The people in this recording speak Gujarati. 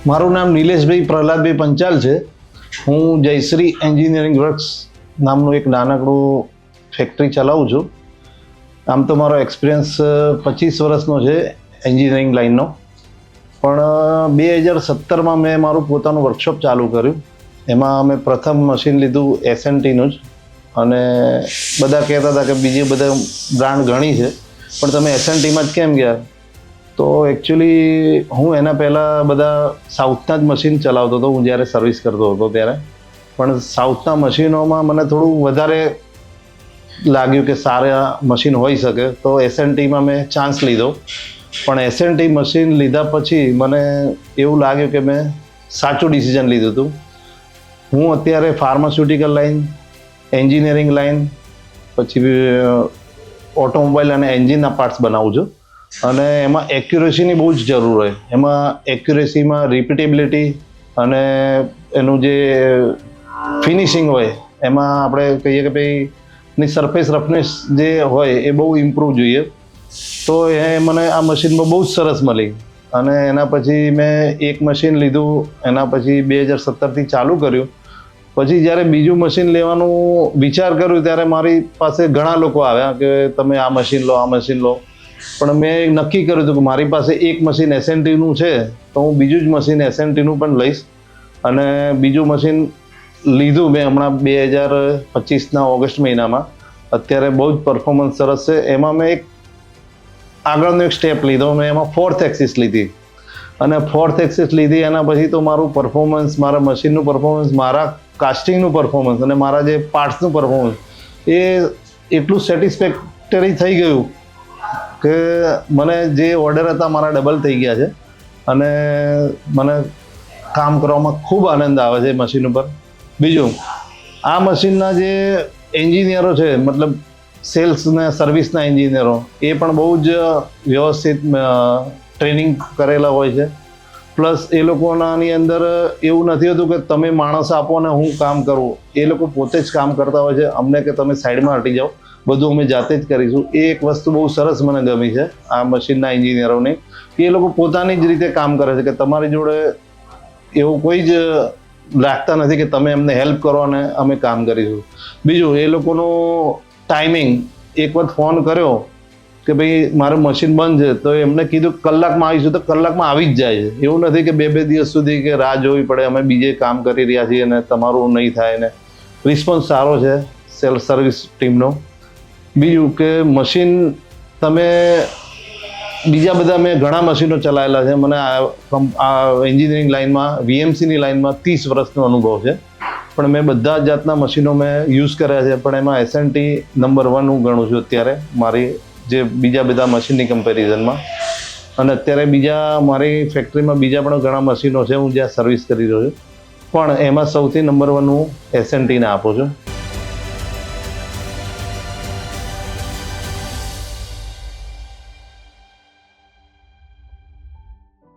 મારું નામ નિલેશભાઈ પ્રહલાદભાઈ પંચાલ છે. હું જયશ્રી એન્જિનિયરિંગ વર્ક્સ નામનું એક નાનકડું ફેક્ટરી ચલાવું છું. આમ તો મારો એક્સપિરિયન્સ 25 વર્ષનો છે એન્જિનિયરિંગ લાઇનનો, પણ 2017માં મેં મારું પોતાનું વર્કશોપ ચાલુ કર્યું. એમાં મેં પ્રથમ મશીન લીધું એસએનટીનું જ, અને બધા કહેતા હતા કે બીજી બધા બ્રાન્ડ ઘણી છે પણ તમે એસએનટીમાં જ કેમ ગયા? તો એકચ્યુઅલી હું એના પહેલાં બધા સાઉથના જ મશીન ચલાવતો હતો હું જ્યારે સર્વિસ કરતો હતો ત્યારે. પણ સાઉથના મશીનોમાં મને થોડું વધારે લાગ્યું કે સારા મશીન હોઈ શકે, તો એસએનટીમાં મેં ચાન્સ લીધો. પણ એસએનટી મશીન લીધા પછી મને એવું લાગ્યું કે મેં સાચું ડિસિઝન લીધું હતું. હું અત્યારે ફાર્માસ્યુટિકલ લાઇન, એન્જિનિયરિંગ લાઇન, પછી ઓટોમોબાઈલ અને એન્જિનના પાર્ટ્સ બનાવું છું. અને એમાં એક્યુરેસીની બહુ જ જરૂર હોય. એમાં એક્યુરેસીમાં રિપીટેબિલિટી અને એનું જે ફિનિશિંગ હોય એમાં આપણે કહીએ કે ભાઈ ની સરફેસ રફનેસ જે હોય એ બહુ ઇમ્પ્રૂવ જોઈએ. તો એ મને આ મશીનમાં બહુ જ સરસ મળી, અને એના પછી મેં એક મશીન લીધું. એના પછી 2017થી ચાલુ કર્યું. પછી જ્યારે બીજું મશીન લેવાનું વિચાર કર્યું ત્યારે મારી પાસે ઘણા લોકો આવ્યા કે તમે આ મશીન લો, આ મશીન લો. પણ મેં નક્કી કર્યું હતું કે મારી પાસે એક મશીન એસએનટીનું છે તો હું બીજું જ મશીન એસએનટીનું પણ લઈશ. અને બીજું મશીન લીધું મેં હમણાં 2025ના ઓગસ્ટ મહિનામાં. અત્યારે બહુ જ પરફોર્મન્સ સરસ છે. એમાં મેં એક આગળનો એક સ્ટેપ લીધો. મેં એમાં 4th એક્સિસ લીધી, અને 4th એક્સિસ લીધી એના પછી તો મારું પરફોર્મન્સ, મારા મશીનનું પરફોર્મન્સ, મારા કાસ્ટિંગનું પરફોર્મન્સ અને મારા જે પાર્ટ્સનું પરફોર્મન્સ એ એટલું સેટિસ્ફેક્ટરી થઈ ગયું કે મને જે ઓર્ડર હતા મારા ડબલ થઈ ગયા છે, અને મને કામ કરવામાં ખૂબ આનંદ આવે છે મશીન ઉપર. બીજું, આ મશીનના જે એન્જિનિયરો છે, મતલબ સેલ્સ ને સર્વિસના એન્જિનિયરો, એ પણ બહુ જ વ્યવસ્થિત ટ્રેનિંગ કરેલા હોય છે. પ્લસ એ લોકોનાની અંદર એવું નથી હોતું કે તમે માણસ આપો ને હું કામ કરું. એ લોકો પોતે જ કામ કરતા હોય છે. અમને કે તમે સાઈડમાં હટી જાઓ, બધું અમે જાતે જ કરીશું. એ એક વસ્તુ બહુ સરસ મને ગમી છે આ મશીનના એન્જિનિયરોની, કે એ લોકો પોતાની જ રીતે કામ કરે છે, કે તમારી જોડે એવું કોઈ જ રાખતા નથી કે તમે એમને હેલ્પ કરો અને અમે કામ કરીશું. બીજું, એ લોકોનો ટાઈમિંગ, એક વખત ફોન કર્યો કે ભાઈ મારું મશીન બંધ છે તો એમને કીધું કલાકમાં આવીશું તો કલાકમાં આવી જ જાય છે. એવું નથી કે 2 દિવસ સુધી કે રાહ જોવી પડે, અમે બીજે કામ કરી રહ્યા છીએ અને તમારું નહીં થાય. ને રિસ્પોન્સ સારો છે સેલ્સ સર્વિસ ટીમનો. બીજું કે મશીન તમે બીજા બધા મેં ઘણા મશીનો ચલાવેલા છે. મને આ એન્જિનિયરિંગ લાઇનમાં, વીએમસીની લાઇનમાં 30 વર્ષનો અનુભવ છે. પણ મેં બધા જાતના મશીનો મેં યુઝ કર્યા છે, પણ એમાં એસએનટી નંબર 1 હું ગણું છું અત્યારે મારી જે બીજા બધા મશીનની કમ્પેરિઝનમાં. અને અત્યારે બીજા મારી ફેક્ટરીમાં બીજા પણ ઘણા મશીનો છે હું જ્યાં સર્વિસ કરી રહ્યો છું, પણ એમાં સૌથી નંબર 1 હું એસએનટીને આપું છું.